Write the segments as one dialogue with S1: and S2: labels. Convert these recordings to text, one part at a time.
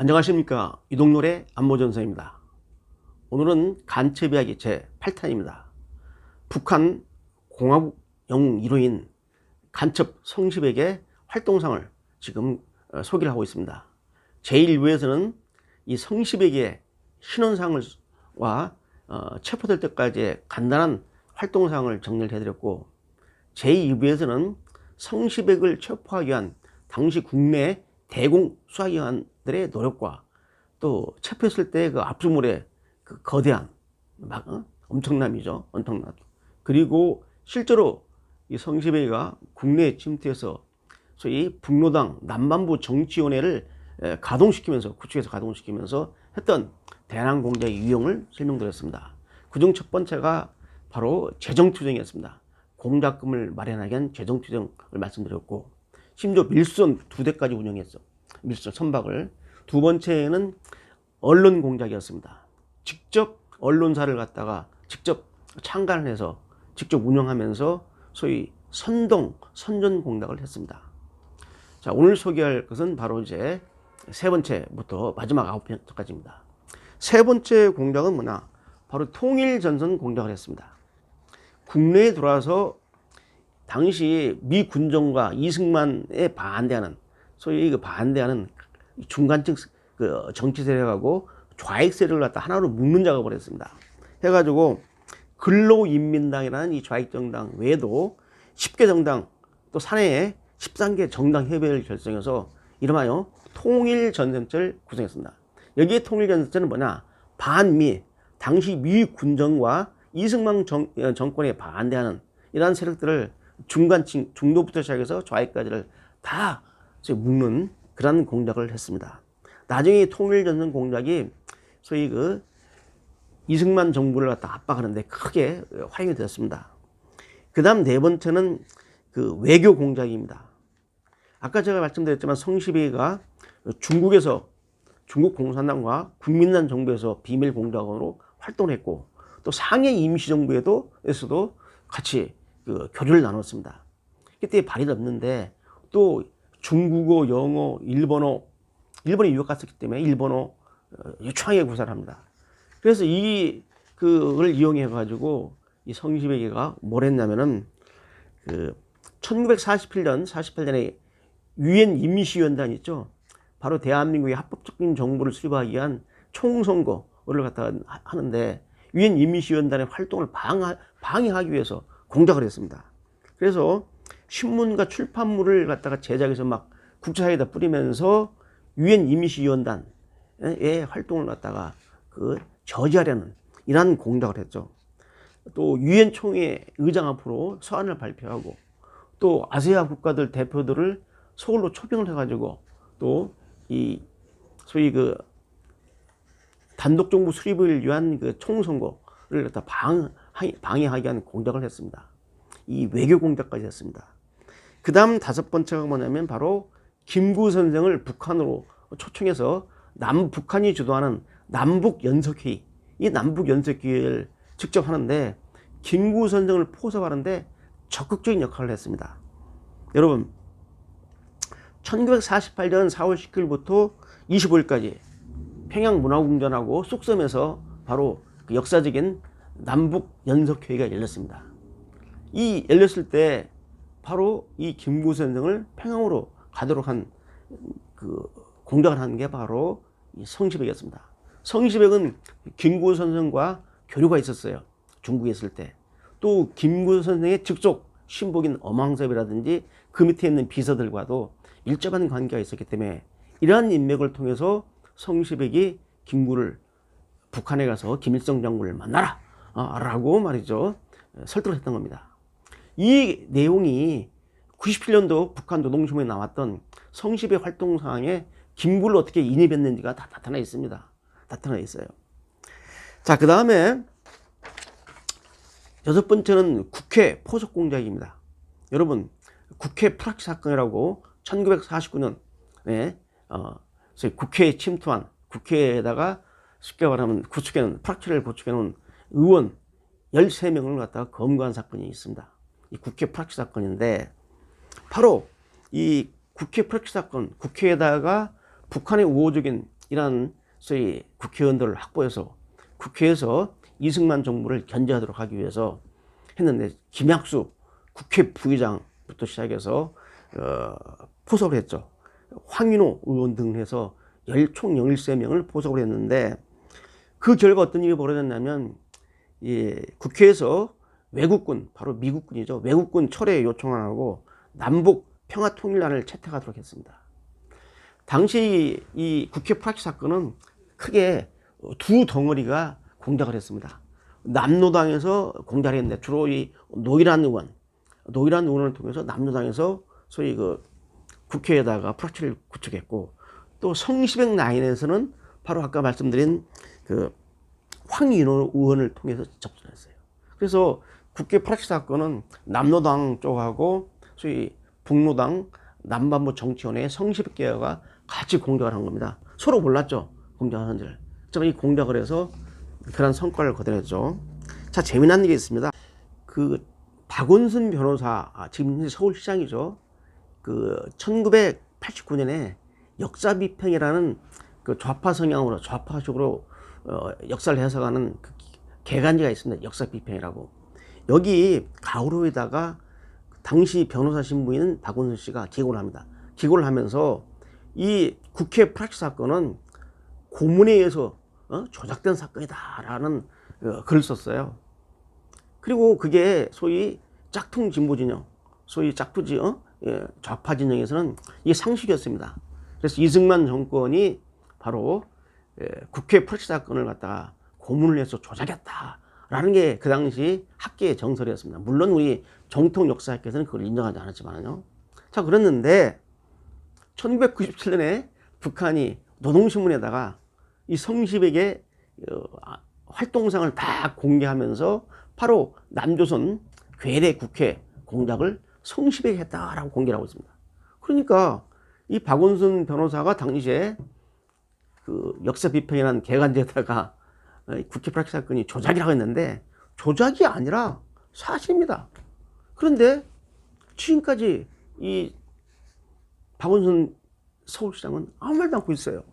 S1: 안녕하십니까. 이동열의 안모전서입니다. 오늘은 간첩 이야기 제8탄입니다. 북한 공화국 영웅 1호인 간첩 성시백의 활동상을 지금 소개를 하고 있습니다. 제1부에서는 이 성시백의 신원상과 체포될 때까지의 간단한 활동상을 정리를 해드렸고, 제2부에서는 성시백을 체포하기 위한 당시 국내 대공 수사기관들의 노력과 또 체포했을 때 그 압수물의 그 거대한 엄청남이죠. 엄청남. 그리고 실제로 이 성시백이가 국내에 침투해서 소위 북로당 남반부 정치위원회를 가동시키면서 구축해서 가동시키면서 했던 대남 공작의 유형을 설명드렸습니다. 그중 첫 번째가 바로 재정투쟁이었습니다. 공작금을 마련하기 위한 재정투쟁을 말씀드렸고, 심지어 밀수선 2대까지 운영했어. 밀수선 선박을. 두 번째는 언론 공작이었습니다. 직접 언론사를 갖다가 직접 창간을 해서 직접 운영하면서 소위 선전 공작을 했습니다. 자, 오늘 소개할 것은 바로 이제 세 번째부터 마지막 9번째까지입니다. 세 번째 공작은 뭐냐? 바로 통일전선 공작을 했습니다. 국내에 들어와서 당시 미 군정과 이승만에 반대하는, 소위 그 반대하는 중간층 그 정치 세력하고 좌익 세력을 갖다 하나로 묶는 작업을 했습니다. 해가지고 근로인민당이라는 이 좌익 정당 외에도 10개 정당, 또 사내에 13개 정당 협의회를 결성해서 이름하여 통일전선체를 구성했습니다. 여기에 통일전선체는 뭐냐? 반미, 당시 미 군정과 이승만 정권에 반대하는 이러한 세력들을 중간층, 중도부터 시작해서 좌익까지를 다 묶는 그런 공작을 했습니다. 나중에 통일전선 공작이 소위 그 이승만 정부를 갖다 압박하는데 크게 활용이 되었습니다. 그 다음 네 번째는 그 외교 공작입니다. 아까 제가 말씀드렸지만 성시백이가 중국에서 중국 공산당과 국민당 정부에서 비밀 공작원으로 활동을 했고, 또 상해 임시정부에서도 같이 그 교류를 나눴습니다. 그때 발이 없는데 또 중국어, 영어, 일본어, 일본에 유학 갔었기 때문에 일본어 유창하게 구사를 합니다. 그래서 그걸 이용해 가지고 이 성시백이가 뭘 했냐면은 그 1948년에 유엔 임시위원단 있죠. 바로 대한민국의 합법적인 정부를 수립하기 위한 총선거를 갖다가 하는데 유엔 임시위원단의 활동을 방해하기 위해서 공작을 했습니다. 그래서 신문과 출판물을 갖다가 제작해서 막 국제사회에다 뿌리면서 유엔 임시위원단의 활동을 갖다가 그 저지하려는 이러한 공작을 했죠. 또 유엔 총회 의장 앞으로 서한을 발표하고, 또 아세아 국가들 대표들을 서울로 초빙을 해가지고 또 이 소위 그 단독 정부 수립을 위한 그 총선거를 갖다 방해하기 위한 공작을 했습니다. 이 외교 공작까지 했습니다. 그 다음 다섯 번째가 뭐냐면 바로 김구 선생을 북한으로 초청해서 북한이 주도하는 남북연석회의, 이 남북연석회의를 직접 하는데 김구 선생을 포섭하는데 적극적인 역할을 했습니다. 여러분, 1948년 4월 19일부터 25일까지 평양문화궁전하고 쑥섬에서 바로 그 역사적인 남북연석회의가 열렸습니다. 이 열렸을 때 바로 이 김구 선생을 평양으로 가도록 한 그 공작을 한 게 바로 이 성시백이었습니다. 성시백은 김구 선생과 교류가 있었어요. 중국에 있을 때. 또 김구 선생의 직속 신복인 엄황섭이라든지 그 밑에 있는 비서들과도 밀접한 관계가 있었기 때문에 이러한 인맥을 통해서 성시백이 김구를 북한에 가서 김일성 장군을 만나라 라고 말이죠, 설득을 했던 겁니다. 이 내용이 97년도 북한 노동신문에 나왔던 성시백 활동 사항에 김구를 어떻게 인입했는지가 다 나타나 있습니다. 나타나 있어요. 자, 그 다음에 여섯 번째는 국회 포석 공작입니다. 여러분, 국회 프락치 사건이라고 1949년에 국회에 침투한, 국회에다가 쉽게 말하면 구축해놓은, 프락치를 구축해놓은 의원 13명을 갖다가 검거한 사건이 있습니다. 이 국회 프락치 사건인데, 바로 이 국회 프락치 사건, 국회에다가 북한의 우호적인 이런 소위 국회의원들을 확보해서 국회에서 이승만 정부를 견제하도록 하기 위해서 했는데, 김학수 국회 부의장부터 시작해서 포섭을 했죠. 황인호 의원 등 해서 총 13명을 포섭을 했는데, 그 결과 어떤 일이 벌어졌냐면, 국회에서 외국군, 바로 미국군이죠. 외국군 철회 요청을 하고 남북 평화통일안을 채택하도록 했습니다. 당시 이 국회 프락치 사건은 크게 두 덩어리가 공작을 했습니다. 남노당에서 공작을 했는데, 주로 이 노일한 의원을 통해서 남노당에서 소위 그 국회에다가 프락치를 구축했고, 또 성시백 라인에서는 바로 아까 말씀드린 그 황인호 의원을 통해서 접선했어요. 그래서 국회 프락치 사건은 남노당 쪽하고 소위 북노당 남반부 정치원의 성시백 계가 같이 공작을 한 겁니다. 서로 몰랐죠, 공작하는지를. 이 공작을 해서 그런 성과를 거둬냈죠. 자, 재미난 일이 있습니다. 그 박원순 변호사, 지금 서울시장이죠. 그 1989년에 역사비평이라는 그 좌파 성향으로, 좌파적으로 역사를 해석하는 그 개간지가 있습니다. 역사비평이라고. 여기 가오로에다가 당시 변호사 신부인 박원순 씨가 기고를 합니다. 기고를 하면서 이 국회 프락치 사건은 고문에 의해서 조작된 사건이다라는 글을 썼어요. 그리고 그게 소위 짝퉁 진보 진영, 소위 짝투지 좌파 진영에서는 이게 상식이었습니다. 그래서 이승만 정권이 바로 국회 프락치 사건을 갖다가 고문을 해서 조작했다라는 게 그 당시 학계의 정설이었습니다. 물론 우리 정통 역사학계에서는 그걸 인정하지 않았지만요. 자, 그랬는데 1997년에 북한이 노동신문에다가 이 성시백의 활동상을 다 공개하면서 바로 남조선 괴뢰 국회 공작을 성시백이 했다라고 공개를 하고 있습니다. 그러니까 이 박원순 변호사가 당시에 그 역사 비평이라는 개간지에다가 국회 프락치 사건이 조작이라고 했는데, 조작이 아니라 사실입니다. 그런데 지금까지 이 박원순 서울시장은 아무 말도 않고 있어요.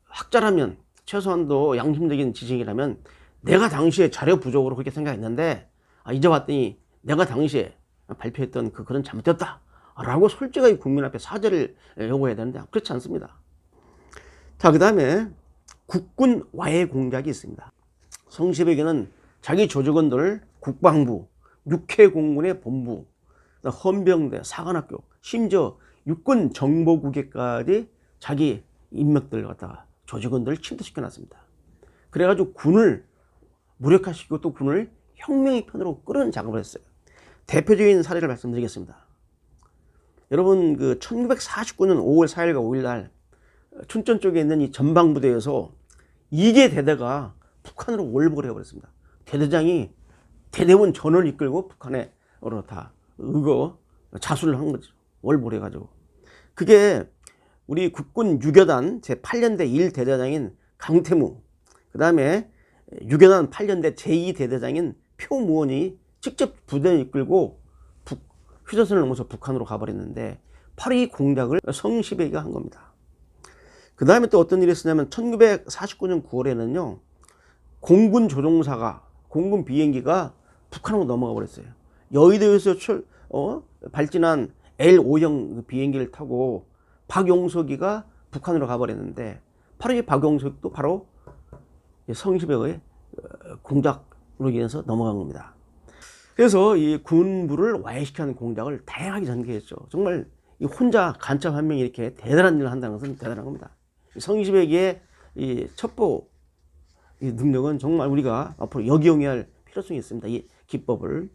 S1: 학자라면, 최소한도 양심적인 지식이라면 내가 당시에 자료 부족으로 그렇게 생각했는데, 이제 봤더니 내가 당시에 발표했던 그런 잘못됐다 라고 솔직하게 국민 앞에 사죄를 요구해야 되는데 그렇지 않습니다. 자, 그 다음에 국군 와해 공작이 있습니다. 성시백에는 자기 조직원들 국방부, 육해공군의 본부, 헌병대, 사관학교, 심지어 육군 정보국에까지 자기 인맥들 갖다가 조직원들을 침투시켜 놨습니다. 그래가지고 군을 무력화시키고 또 군을 혁명의 편으로 끌어내는 작업을 했어요. 대표적인 사례를 말씀드리겠습니다. 여러분, 그 1949년 5월 4일과 5일 날 춘천 쪽에 있는 이 전방부대에서 2개 대대가 북한으로 월북을 해버렸습니다. 대대장이 대대원 전원을 이끌고 북한으로 다 자수를 한 거죠. 월북을 해가지고. 그게 우리 국군 유교단 제8년대 1대대장인 강태무, 그 다음에 유교단 8년대 제2대대장인 표무원이 직접 부대를 이끌고 휴전선을 넘어서 북한으로 가버렸는데, 바로 이 공작을 성시백이가 한 겁니다. 그 다음에 또 어떤 일이 있었냐면 1949년 9월에는요 공군 조종사가, 공군 비행기가 북한으로 넘어가 버렸어요. 여의도에서 발진한 L5형 비행기를 타고 박용석이가 북한으로 가버렸는데, 바로 이 박용석도 바로 성시백의 공작으로 인해서 넘어간 겁니다. 그래서 이 군부를 와해시키는 공작을 다양하게 전개했죠. 정말 이 혼자 간첩 한 명이 이렇게 대단한 일을 한다는 것은 대단한 겁니다. 성시백의 이 첩보 이 능력은 정말 우리가 앞으로 역이용해야 할 필요성이 있습니다. 이 기법을.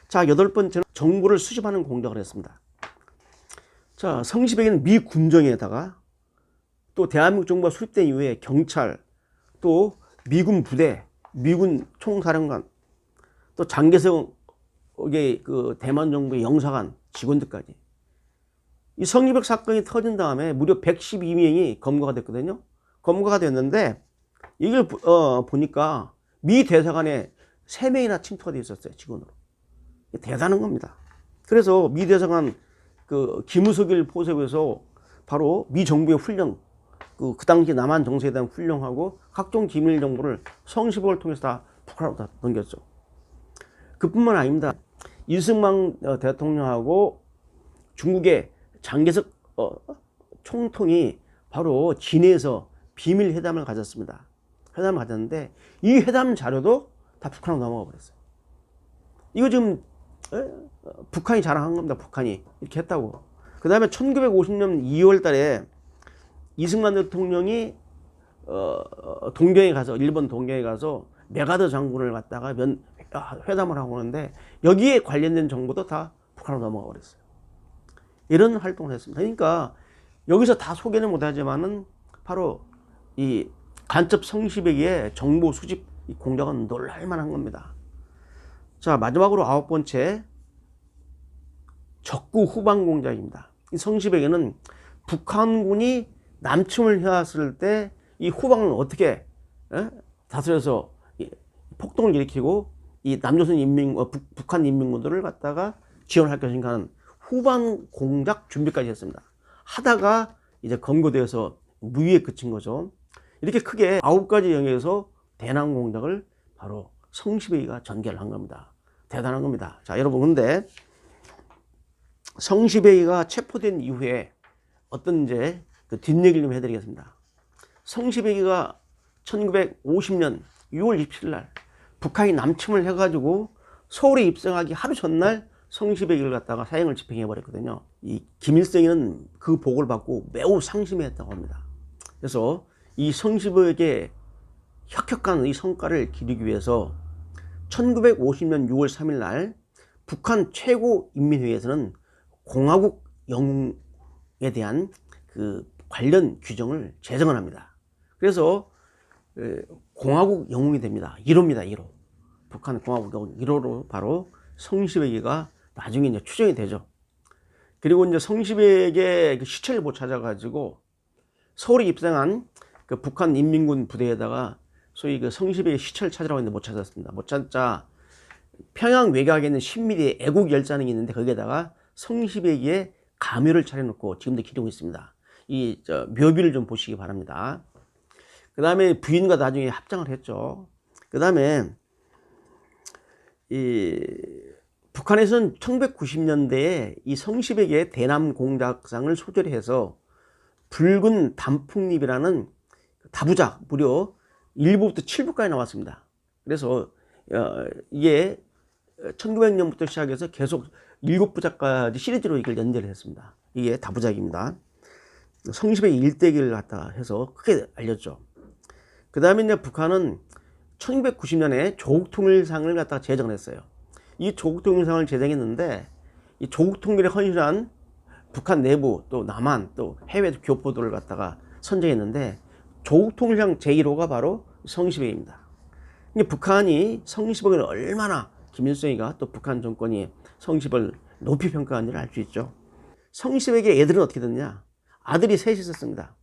S1: 자, 8번째는 정보를 수집하는 공작을 했습니다. 자, 성시백은 미 군정에다가 또 대한민국 정부가 수립된 이후에 경찰, 또 미군 부대, 미군 총사령관, 또 장개석의 그 대만 정부의 영사관 직원들까지, 이 성시백 사건이 터진 다음에 무려 112명이 검거가 됐거든요. 검거가 됐는데 이걸 보니까 미 대사관에 3명이나 침투가 되어 있었어요, 직원으로. 대단한 겁니다. 그래서 미 대사관 그 기무석일 포섭에서 바로 미 정부의 훈련 그 당시 남한 정세에 대한 훌륭하고 각종 기밀 정보를 성시백을 통해서 다 북한으로 다 넘겼죠. 그뿐만 아닙니다. 이승만 대통령하고 중국의 장개석 총통이 바로 진해에서 비밀 회담을 가졌습니다. 회담을 가졌는데 이 회담 자료도 다 북한으로 넘어가 버렸어요. 이거 지금 북한이 자랑한 겁니다. 북한이 이렇게 했다고. 그 다음에 1950년 2월 달에 이승만 대통령이 동경에 가서, 일본 동경에 가서 메가더 장군을 갖다가 회담을 하고 오는데 여기에 관련된 정보도 다 북한으로 넘어가 버렸어요. 이런 활동을 했습니다. 그러니까 여기서 다 소개는 못하지만은 바로 이 간첩 성시백의 정보 수집 공작은 놀랄만한 겁니다. 자, 마지막으로 9번째, 적구 후방 공작입니다. 이 성시백에는 북한군이 남침을 해왔을 때 이 후방을 어떻게 다스려서 폭동을 일으키고 이 남조선 북한 인민군들을 갖다가 지원할 것인가 하는 후방 공작 준비까지 했습니다. 하다가 이제 검거되어서 무위에 그친 거죠. 이렇게 크게 9가지 영역에서 대남 공작을 바로 성시백이가 전개를 한 겁니다. 대단한 겁니다. 자, 여러분, 근데 성시백이가 체포된 이후에 어떤 이제 그 뒷얘기를 좀 해드리겠습니다. 성시백이가 1950년 6월 27일 날 북한이 남침을 해가지고 서울에 입성하기 하루 전날 성시백이를 갖다가 사형을 집행해 버렸거든요. 이 김일성이는 그 복을 받고 매우 상심했다고 합니다. 그래서 이 성시백의 혁혁한 이 성과를 기리기 위해서 1950년 6월 3일 날 북한 최고인민회의에서는 공화국 영웅에 대한 그 관련 규정을 제정을 합니다. 그래서 공화국 영웅이 됩니다. 1호입니다. 1호. 북한 공화국 영웅 1호로 바로 성시백이가 나중에 이제 추정이 되죠. 그리고 이제 성시백의 시체를 못 찾아가지고 서울에 입성한 그 북한 인민군 부대에다가 소위 그 성시백의 시체를 찾으라고 했는데 못 찾았습니다. 못 찾자 평양 외곽에 있는 신미리 애국 열사능이 있는데 거기에다가 성시백이의 가묘를 차려놓고 지금도 기르고 있습니다. 이 묘비를 좀 보시기 바랍니다. 그 다음에 부인과 나중에 합장을 했죠. 그 다음에 이 북한에서는 1990년대에 이 성시백의 대남 공작상을 소재로 해서 붉은 단풍잎이라는 다부작 무려 1부부터 7부까지 나왔습니다. 그래서 이게 1900년부터 시작해서 계속 7부작까지 시리즈로 이걸 연재를 했습니다. 이게 다부작입니다. 성시백의 일대기를 갖다 해서 크게 알렸죠. 그 다음에 이제 북한은 1990년에 조국통일상을 갖다가 제정을 했어요. 이 조국통일상을 제정했는데 이 조국통일에 헌신한 북한 내부 또 남한 또 해외 교포들을 갖다가 선정했는데 조국통일상 제1호가 바로 성시백입니다. 북한이 성시백을 얼마나 김일성이가 또 북한 정권이 성시백을 높이 평가하는지를 알 수 있죠. 성시백의 애들은 어떻게 됐냐? 아들이 셋이 있었습니다.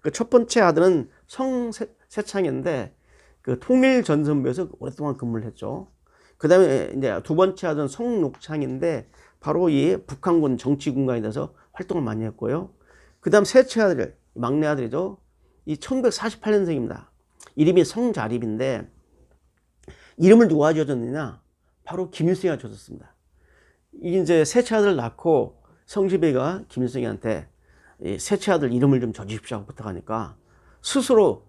S1: 그 첫 번째 아들은 성세창인데 그 통일전선부에서 오랫동안 근무를 했죠. 그 다음에 이제 두 번째 아들은 성록창인데 바로 이 북한군 정치군관에 대해서 활동을 많이 했고요. 그 다음 셋째 아들, 막내 아들이죠. 이 1948년생입니다. 이름이 성자립인데 이름을 누가 지어줬느냐? 바로 김일성이가 지어줬습니다. 이게 이제 셋째 아들을 낳고 성시백이가 김일성이한테 셋째 아들 이름을 좀 져주십시오 하고 부탁하니까 스스로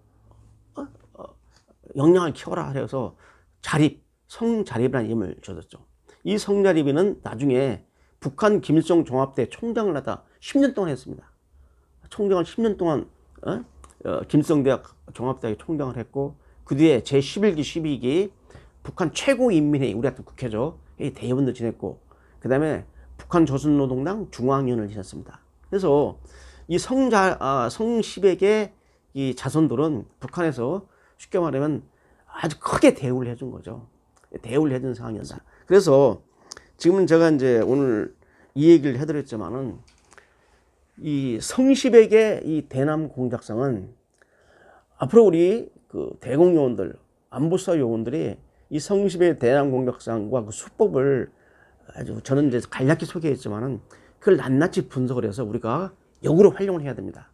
S1: 역량을 키워라 해서 자립, 성자립이라는 이름을 지어줬죠. 이 성자립이는 나중에 북한 김일성 종합대 총장을 하다 10년 동안 했습니다. 총장을 10년 동안 김일성대학 종합대학의 총장을 했고 그 뒤에 제11기, 12기 북한 최고인민회의, 우리 같은 국회죠. 대의원도 지냈고 그 다음에 북한 조선노동당 중앙위원을 지냈습니다. 그래서 이 성시백의 이 자손들은 북한에서 쉽게 말하면 아주 크게 대우를 해준 거죠. 대우를 해준 상황이었다. 그래서 지금은 제가 이제 오늘 이 얘기를 해드렸지만은 이 성시백의 이 대남 공작상은 앞으로 우리 그 대공 요원들, 안보수사 요원들이 이 성시백의 대남 공작상과 그 수법을 아주 저는 이제 간략히 소개했지만은 그걸 낱낱이 분석을 해서 우리가 역으로 활용을 해야 됩니다.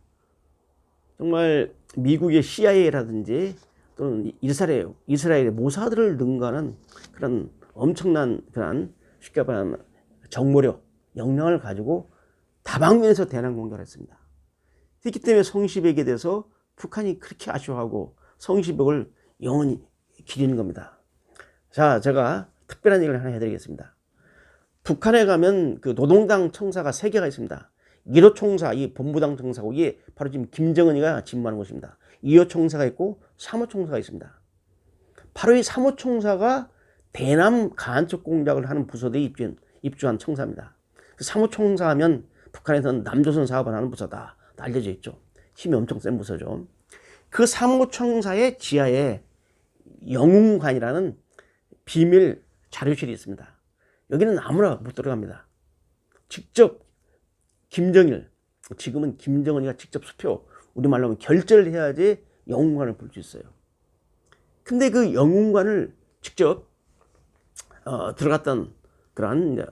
S1: 정말 미국의 CIA라든지 또는 이스라엘의 모사드를 능가하는 그런 엄청난 그런 쉽게 말하면 정보력, 역량을 가지고 다방면에서 대남 공격을 했습니다. 그렇기 때문에 성시백에 대해서 북한이 그렇게 아쉬워하고 성시백을 영원히 기리는 겁니다. 자, 제가 특별한 얘기를 하나 해드리겠습니다. 북한에 가면 그 노동당 청사가 3개가 있습니다. 1호 총사, 이 본부당 청사고, 이게 바로 지금 김정은이가 집무하는 곳입니다. 2호 총사가 있고 3호 총사가 있습니다. 바로 이 3호 총사가 대남 간첩 공작을 하는 부서대에 입주한 청사입니다. 그 3호 총사 하면 북한에서는 남조선 사업을 하는 부서다 알려져 있죠. 힘이 엄청 센 부서죠. 그 3호 총사의 지하에 영웅관이라는 비밀 자료실이 있습니다. 여기는 아무나 못 들어갑니다. 직접 김정일, 지금은 김정은이가 직접 수표, 우리말로 하면 결제를 해야지 영웅관을 볼 수 있어요. 근데 그 영웅관을 직접 들어갔던 그러한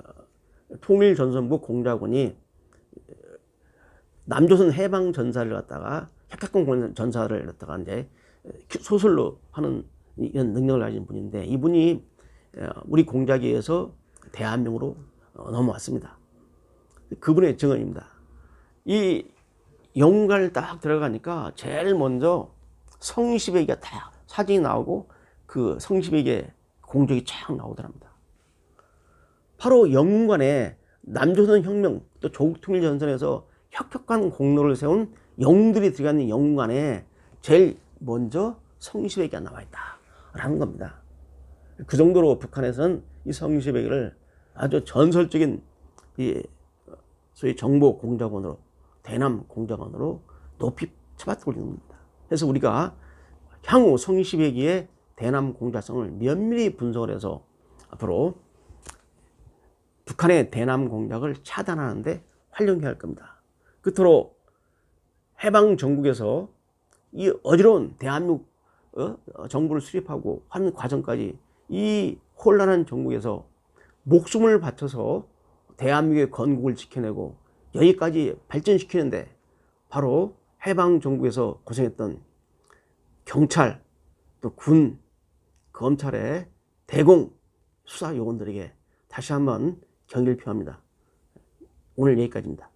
S1: 통일전선부 공작원이 남조선 해방전사를 갖다가 혁혁공 전사를 갖다가 이제 소설로 하는 이런 능력을 가진 분인데, 이분이 우리 공작위에서 대한민국으로 넘어왔습니다. 그분의 증언입니다. 이 영웅관을 딱 들어가니까 제일 먼저 성시백이가 다 사진이 나오고 그 성시백의 공적이 쫙 나오더랍니다. 바로 영웅관에 남조선 혁명 또 조국통일전선에서 혁혁한 공로를 세운 영웅들이 들어가는 영웅관에 제일 먼저 성시백이가 나와 있다라는 겁니다. 그 정도로 북한에서는 이 성시백을 아주 전설적인 이 소위 정보 공작원으로, 대남 공작원으로 높이 쳐받고 있는 겁니다. 그래서 우리가 향후 성시백이의 대남 공작성을 면밀히 분석을 해서 앞으로 북한의 대남 공작을 차단하는 데 활용해야 할 겁니다. 끝으로 해방 정국에서 이 어지러운 대한민국 정부를 수립하고 하는 과정까지 이 혼란한 정국에서 목숨을 바쳐서 대한민국의 건국을 지켜내고 여기까지 발전시키는데 바로 해방 정국에서 고생했던 경찰, 또 군, 검찰의 대공 수사 요원들에게 다시 한번 경의를 표합니다. 오늘 여기까지입니다.